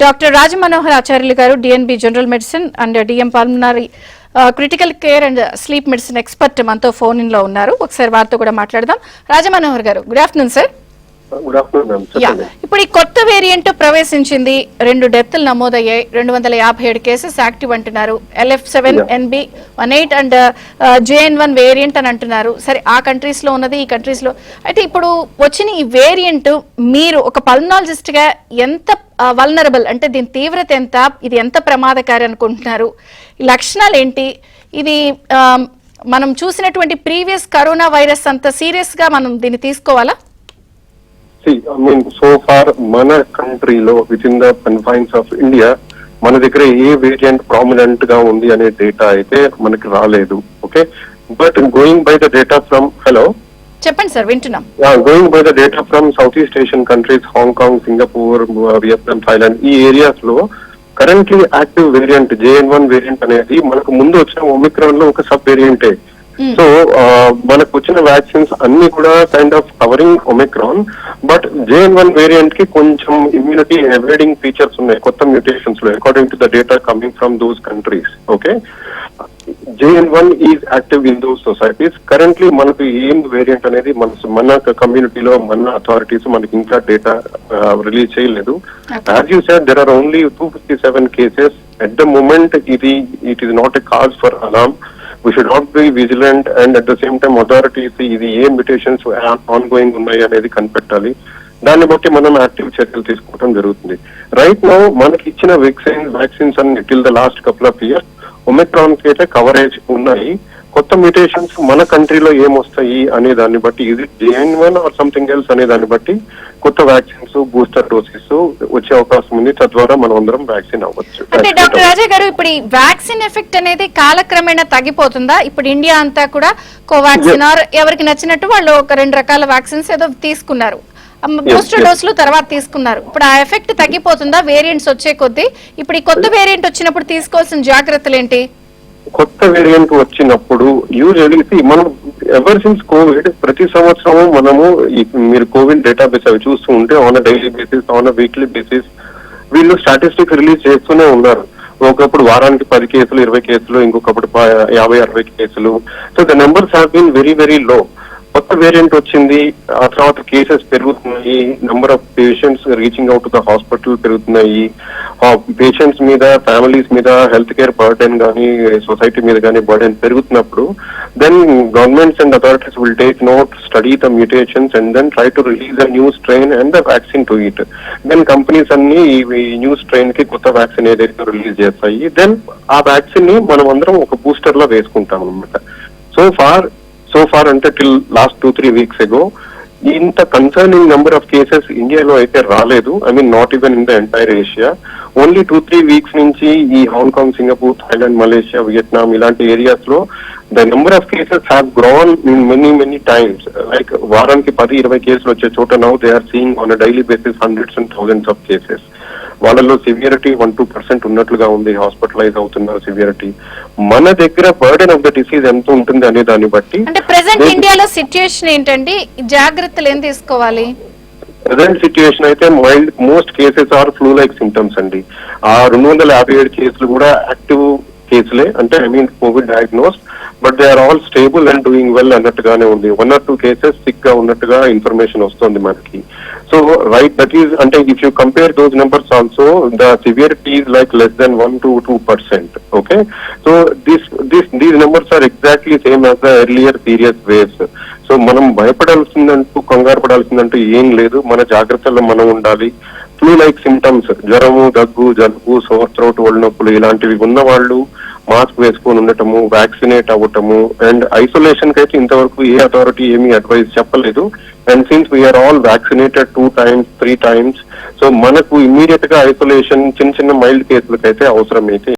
Doctor Rajamanohar ఆచార్యులు గారు DNB general medicine and DM pulmonary critical care and sleep medicine expert మనతో phone in లో ఉన్నారు. ఒకసారి వారితో కూడా మాట్లాడదాం. రాజమనోహర్ గారు, గుడ్ ఆఫ్టర్నూన్ సార్. ఇప్పుడు ఈ కొత్త వేరియంట్ ప్రవేశించింది, 2 డెత్లు నమోదయ్యాయి, 257 కేసెస్ యాక్టివ్ అంటున్నారు. LF7NB18 అండ్ JN1 వేరియంట్ అని అంటున్నారు. సరే, ఆ కంట్రీస్ లో ఉన్నది, ఈ కంట్రీస్ లో అయితే ఇప్పుడు వచ్చిన ఈ వేరియంట్ మీరు ఒక పల్మనాలజిస్ట్ గా ఎంత వల్నరబుల్, అంటే దీని తీవ్రత ఎంత, ఇది ఎంత ప్రమాదకారి అనుకుంటున్నారు, ఈ లక్షణాలు ఏంటి, ఇది మనం చూసినటువంటి ప్రీవియస్ కరోనా వైరస్ అంత సీరియస్ గా మనం దీన్ని తీసుకోవాలా? సో ఫార్ మన కంట్రీలో with in the confines of India మన దగ్గర ఏ వేరియంట్ ప్రామినెంట్ గా ఉంది అనే డేటా అయితే మనకి రాలేదు. Okay, but going by the data from చెప్పండి సార్, వింటున్నాం. Going by the data from south east Asian countries, Hong Kong, Singapore, Vietnam, Thailand, ఈ ఏరియాస్ లో currently active variant JN1 variant అనేది మనకు ముందు వచ్చిన ఒమిక్రాన్ లో ఒక సబ్ వేరియంటే. సో మనకు వచ్చిన వ్యాక్సిన్స్ అన్ని కూడా kind of covering Omicron, but JN1 variant కి కొంచెం ఇమ్యూనిటీ ఎవేడింగ్ ఫీచర్స్ ఉన్నాయి కొత్త మ్యూటేషన్స్ లో, according to the data coming from those countries. Okay, JN1 is active in those societies. Currently మనకు ఏం వేరియంట్ అనేది మన కమ్యూనిటీలో మన అథారిటీస్ మనకి ఇంకా డేటా రిలీజ్ చేయలేదు. As you said, there are only 257 cases at the moment. It is not a cause for alarm. We should not be vigilant, and at the same time authorities ఇది ఏ mutations on going ఉన్నాయి అనేది కనిపెట్టాలి. దాన్ని బట్టి మనం active చర్యలు తీసుకోవడం జరుగుతుంది. రైట్ నౌ మనకి ఇచ్చిన వ్యాక్సిన్స్ అన్ని till the last couple of years Omicron కి అయితే కవరేజ్ ఉన్నాయి. కొత్త మ్యూటేషన్స్ మన కంట్రీలో ఏమొస్తాయి అనే దాన్ని బట్టి, ఇది JN1 ఆర్ సంథింగ్ ఎల్స్ అనే దాన్ని బట్టి కొత్త వ్యాక్సిన్స్, బూస్టర్ డోసెస్ వచ్చే అవకాశం ఉంది. తద్వారా మనం అందరం వ్యాక్సిన్ అవ్వచ్చు. అంటే డాక్టర్ రాజా గారు, ఇప్పుడు ఈ వ్యాక్సిన్ ఎఫెక్ట్ అనేది కాలక్రమేణా తగ్గిపోతుందా? ఇప్పుడు ఇండియా అంతా కూడా కోవాక్సిన్ ఆర్ ఎవరికి నచ్చినట్టు వాళ్ళు ఒక 2 రకాల వ్యాక్సిన్స్ ఏదో తీసుకున్నారు, బూస్టర్ డోసులు తర్వాత తీసుకున్నారు. ఇప్పుడు ఆ ఎఫెక్ట్ తగ్గిపోతుందా వేరియంట్స్ వచ్చే కొద్దీ? ఇప్పుడు ఈ కొత్త వేరియంట్ వచ్చినప్పుడు తీసుకోవాల్సిన జాగ్రత్తలు ఏంటి? కొత్త వేరియంట్ వచ్చినప్పుడు యూజువల్లీ మనం ఎవర్ సిన్స్ కోవిడ్ ప్రతి సంవత్సరము మనము మీరు కోవిడ్ డేటాబేస్ అవి చూస్తూ ఉంటే on daily basis, on weekly basis వీళ్ళు స్టాటిస్టిక్స్ రిలీజ్ చేస్తూనే ఉన్నారు. ఒకప్పుడు వారానికి 10 కేసులు, 20 కేసులు, ఇంకొకప్పుడు 50-60 కేసులు. So the numbers have been very very low. కొత్త వేరియంట్ వచ్చింది, ఆ తర్వాత కేసెస్ పెరుగుతున్నాయి, number of patients reaching out to the hospital పెరుగుతున్నాయి. పేషెంట్స్ మీద, ఫ్యామిలీస్ మీద హెల్త్ కేర్ బర్డెన్ కానీ, సొసైటీ మీద కానీ బర్డెన్ పెరుగుతున్నప్పుడు then governments and authorities will take note, study the mutations and then try to release a new strain and the vaccine to it. Then companies అన్ని ఈ new strain కి కొత్త vaccine ఏదైతే release చేస్తాయి, then ఆ vaccine ని మనం అందరం ఒక బూస్టర్ లో వేసుకుంటాం అనమాట. సో ఫార్ అంటే టిల్ లాస్ట్ 2-3 weeks ago ఇంత కన్సర్నింగ్ నెంబర్ ఆఫ్ కేసెస్ ఇండియాలో అయితే రాలేదు. I mean not even in the entire Asia. Only 2-3 weeks నుంచి ఈ Hong Kong, Singapore, Thailand, Malaysia, Vietnam ఇలాంటి ఏరియాస్ లో the number of cases have grown in many times. Like వారానికి 10-20 కేసులు వచ్చే చోట now they are seeing on a daily basis hundreds and thousands of cases. వాళ్ళలో severity 1-2% ఉన్నట్లుగా ఉంది, హాస్పిటలైజ్ అవుతున్నారు సివియరిటీ. మన దగ్గర బర్డెన్ ఆఫ్ ద డిసీజ్ ఎంత ఉంటుంది అనే దాన్ని బట్టి, అంటే ప్రెసెంట్ ఇండియాలో సిచ్యుయేషన్ ఏంటండి, జాగ్రత్తలు ఏం తీసుకోవాలి? ప్రెసెంట్ సిచ్యుయేషన్ అయితే mild, most cases are flu like symptoms అండి. ఆ 257 కేసులు కూడా యాక్టివ్ కేసులే, అంటే I mean covid diagnose, but they are all stable and doing well అన్నట్టుగానే ఉంది. 1 or 2 కేసెస్ సిక్ గా ఉన్నట్టుగా ఇన్ఫర్మేషన్ వస్తుంది మనకి. సో రైట్, దట్ ఈస్ అంటే if you compare those numbers also the severity is like less than 1-2%. Okay, so these numbers are exactly same as the earlier serious waves. So మనం భయపడాల్సిందంటూ, కంగారు పడాల్సిందంటూ ఏం లేదు. మన జాగ్రత్తల్లో మనం ఉండాలి. ఫ్లూ లైక్ సిమ్టమ్స్, జ్వరము, దగ్గు, జలుబు, సోర్ థ్రోట్, ఒళ్ళు నొప్పులు ఇలాంటివి ఉన్న వాళ్ళు మాస్క్ వేసుకొని ఉండటము, వ్యాక్సినేట్ అవ్వటము, అండ్ ఐసోలేషన్ కి అయితే ఇంతవరకు ఏ అథారిటీ ఏమీ అడ్వైస్ చెప్పలేదు. అండ్ సిన్స్ వీఆర్ ఆల్ వ్యాక్సినేటెడ్ 2 times, 3 times, సో మనకు ఇమ్మీడియట్ గా ఐసోలేషన్ చిన్న మైల్డ్ కేసులకైతే అవసరం అయితే